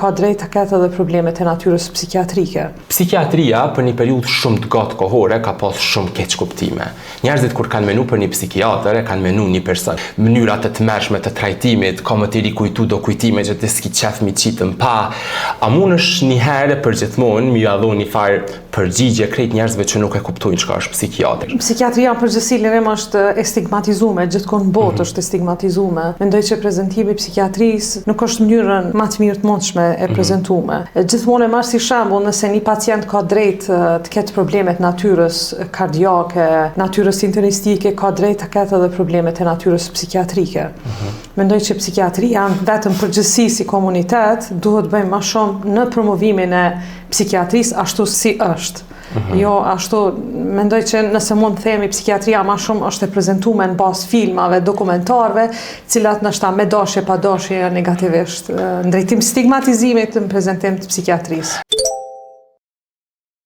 ka drejt të ketë edhe problemet e natyrës psikiatrike. Psikiatria për një periudhë shumë të gjatë kohore ka pas shumë keq kuptime. Njerëzit kur kanë menu për një psikiatër, kanë menu një person. Mënyrat e tmerrshme të trajtimit, ka më të rikujtu do kujtime që të s'ki qef mi qitën pa. A mund është një herë për gjithmonë mi adho një farë përgjigje krejt njerëzve që nuk e kuptojnë çka është psikiatër. Psikiatria në përgjithësi lirim është e stigmatizuar, gjithkohë në botë është e stigmatizuar. Mendoj që prezantimi i psikiatrisë nuk është mënyrën më të mirë të mundshme e prezantuar. Gjithmonë e marr si shembull nëse një pacient ka drejt të ketë problemet natyrës kardiake, natyrës internistike, ka drejt të ketë edhe problemet e natyrës psikiatrike. Mendoj që psikiatria vetëm përgjithësi si komunitet duhet bëjmë më shumë në promovimin e psikiatrisë ashtu si është. Jo, ashtu mendoj që nëse mund të themi psikiatria më shumë është e prezantuar në bazë filmave, dokumentarëve, cilat ndoshta me dashje pa dashje negativisht, në drejtim stigmatizimit në prezantim të psikiatrisë.